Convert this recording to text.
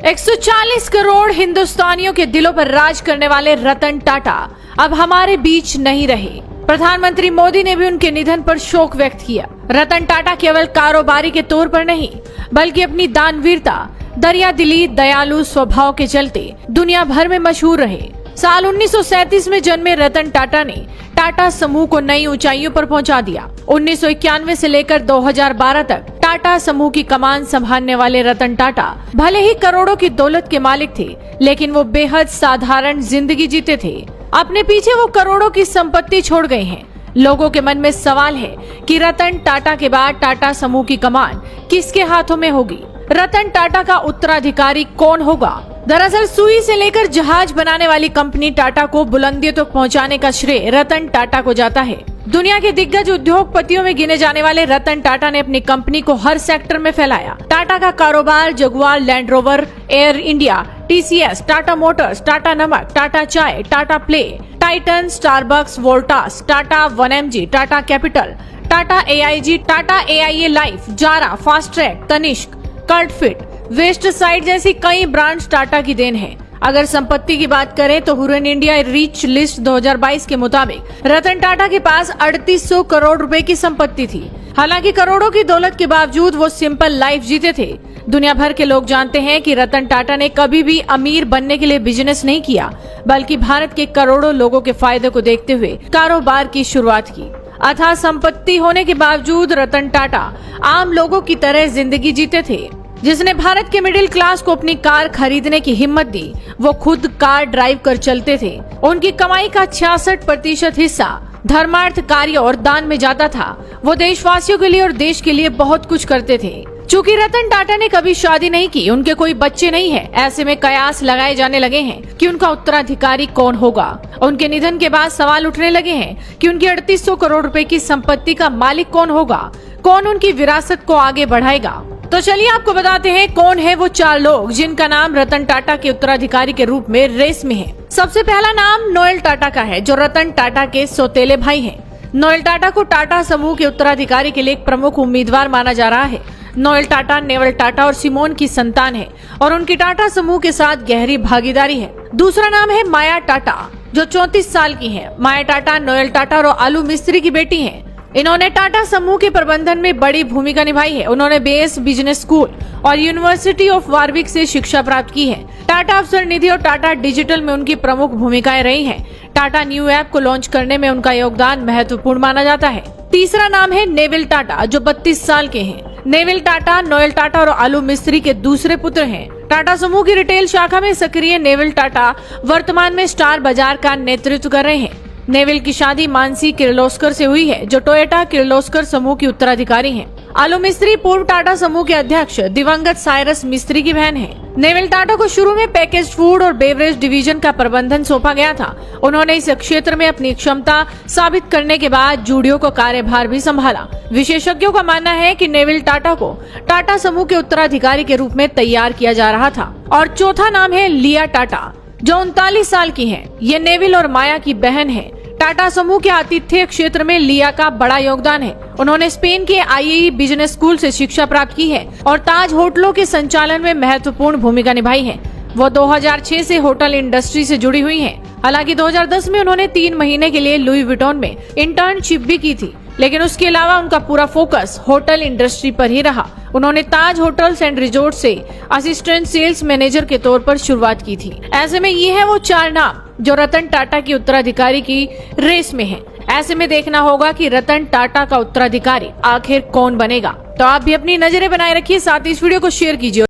140 करोड़ हिंदुस्तानियों के दिलों पर राज करने वाले रतन टाटा अब हमारे बीच नहीं रहे। प्रधानमंत्री मोदी ने भी उनके निधन पर शोक व्यक्त किया। रतन टाटा केवल कारोबारी के तौर पर नहीं, बल्कि अपनी दानवीरता, दरियादिली, दयालु स्वभाव के चलते दुनिया भर में मशहूर रहे। साल 1937 में जन्मे रतन टाटा ने टाटा समूह को नई ऊंचाइयों पर पहुंचा दिया। 1991 से लेकर 2012 तक टाटा समूह की कमान संभालने वाले रतन टाटा भले ही करोड़ों की दौलत के मालिक थे, लेकिन वो बेहद साधारण जिंदगी जीते थे। अपने पीछे वो करोड़ों की संपत्ति छोड़ गए हैं। लोगों के मन में सवाल है कि रतन टाटा के बाद टाटा समूह की कमान किसके हाथों में होगी? रतन टाटा का उत्तराधिकारी कौन होगा? दरअसल सुई से लेकर जहाज बनाने वाली कंपनी टाटा को बुलंदियों तक पहुंचाने का श्रेय रतन टाटा को जाता है। दुनिया के दिग्गज उद्योगपतियों में गिने जाने वाले रतन टाटा ने अपनी कंपनी को हर सेक्टर में फैलाया। टाटा का कारोबार Jaguar Land Rover, Air India, TCS, Tata Motors, Tata नमक, टाटा चाय, Tata Play, Titan, Starbucks, Voltas, Tata 1mg, Tata Capital, Tata AIG, Tata AIA life, Zara, Fastrack, Tanishq, Cultfit, Westside जैसी कई ब्रांड्स टाटा की देन है। अगर संपत्ति की बात करें तो हुरन इंडिया रिच लिस्ट 2022 के मुताबिक रतन टाटा के पास 3800 करोड़ रुपए की संपत्ति थी। हालांकि करोड़ों की दौलत के बावजूद वो सिंपल लाइफ जीते थे। दुनिया भर के लोग जानते हैं कि रतन टाटा ने कभी भी अमीर बनने के लिए बिजनेस नहीं किया, बल्कि भारत के करोड़ों लोगों के फायदे को देखते हुए कारोबार की शुरुआत की। अथाह संपत्ति होने के बावजूद रतन टाटा आम लोगों की तरह जिंदगी जीते थे। जिसने भारत के मिडिल क्लास को अपनी कार खरीदने की हिम्मत दी, वो खुद कार ड्राइव कर चलते थे। उनकी कमाई का 66% हिस्सा धर्मार्थ कार्य और दान में जाता था। वो देशवासियों के लिए और देश के लिए बहुत कुछ करते थे। चूंकि रतन टाटा ने कभी शादी नहीं की, उनके कोई बच्चे नहीं है, ऐसे में कयास लगाए जाने लगे हैं कि उनका उत्तराधिकारी कौन होगा। उनके निधन के बाद सवाल उठने लगे हैं कि उनकी 3800 करोड़ रुपए की संपत्ति का मालिक कौन होगा, कौन उनकी विरासत को आगे बढ़ाएगा। तो चलिए आपको बताते हैं कौन है वो 4 लोग जिनका नाम रतन टाटा के उत्तराधिकारी के रूप में रेस में है। सबसे पहला नाम नोएल टाटा का है, जो रतन टाटा के सौतेले भाई हैं। नोएल टाटा को टाटा समूह के उत्तराधिकारी के लिए एक प्रमुख उम्मीदवार माना जा रहा है। नोएल टाटा नेवल टाटा और सिमोन की संतान है और उनकी टाटा समूह के साथ गहरी भागीदारी है। दूसरा नाम है माया टाटा, जो 34 साल की है। माया टाटा नोएल टाटा और आलू मिस्त्री की बेटी है। इन्होंने टाटा समूह के प्रबंधन में बड़ी भूमिका निभाई है। उन्होंने बेस बिजनेस स्कूल और यूनिवर्सिटी ऑफ वारविक से शिक्षा प्राप्त की है। टाटा अवसर निधि और टाटा डिजिटल में उनकी प्रमुख भूमिकाएं रही हैं। टाटा न्यू ऐप को लॉन्च करने में उनका योगदान महत्वपूर्ण माना जाता है। तीसरा नाम है नेविल टाटा, जो 32 साल के हैं। नेविल टाटा नोएल टाटा और आलू मिस्त्री के दूसरे पुत्र हैं। टाटा समूह की रिटेल शाखा में सक्रिय नेविल टाटा वर्तमान में स्टार बाजार का नेतृत्व कर रहे हैं। नेविल की शादी मानसी किर्लोस्कर से हुई है, जो टोयोटा किर्लोस्कर समूह की उत्तराधिकारी हैं। आलू मिस्त्री पूर्व टाटा समूह के अध्यक्ष दिवंगत साइरस मिस्त्री की बहन है। नेविल टाटा को शुरू में पैकेज्ड फूड और बेवरेज डिवीजन का प्रबंधन सौंपा गया था। उन्होंने इस क्षेत्र में अपनी क्षमता साबित करने के बाद जूडियो का कार्यभार भी संभाला। विशेषज्ञों का मानना है कि नेविल टाटा को टाटा समूह के उत्तराधिकारी के रूप में तैयार किया जा रहा था। और चौथा नाम है लिया टाटा, जो 39 साल की है। ये नेविल और माया की बहन है। टाटा समूह के आतिथ्य क्षेत्र में लिया का बड़ा योगदान है। उन्होंने स्पेन के IAE बिजनेस स्कूल से शिक्षा प्राप्त की है और ताज होटलों के संचालन में महत्वपूर्ण भूमिका निभाई है। वो 2006 से होटल इंडस्ट्री से जुड़ी हुई हैं। हालांकि 2010 में उन्होंने 3 महीने के लिए लुई विटॉन में इंटर्नशिप भी की थी, लेकिन उसके अलावा उनका पूरा फोकस होटल इंडस्ट्री पर ही रहा। उन्होंने ताज होटल्स एंड रिजोर्ट से असिस्टेंट सेल्स मैनेजर के तौर पर शुरुआत की थी। ऐसे में ये है वो 4 नाम जो रतन टाटा की उत्तराधिकारी की रेस में है। ऐसे में देखना होगा कि रतन टाटा का उत्तराधिकारी आखिर कौन बनेगा। तो आप भी अपनी नजरें बनाए रखिए, साथ ही इस वीडियो को शेयर कीजिए।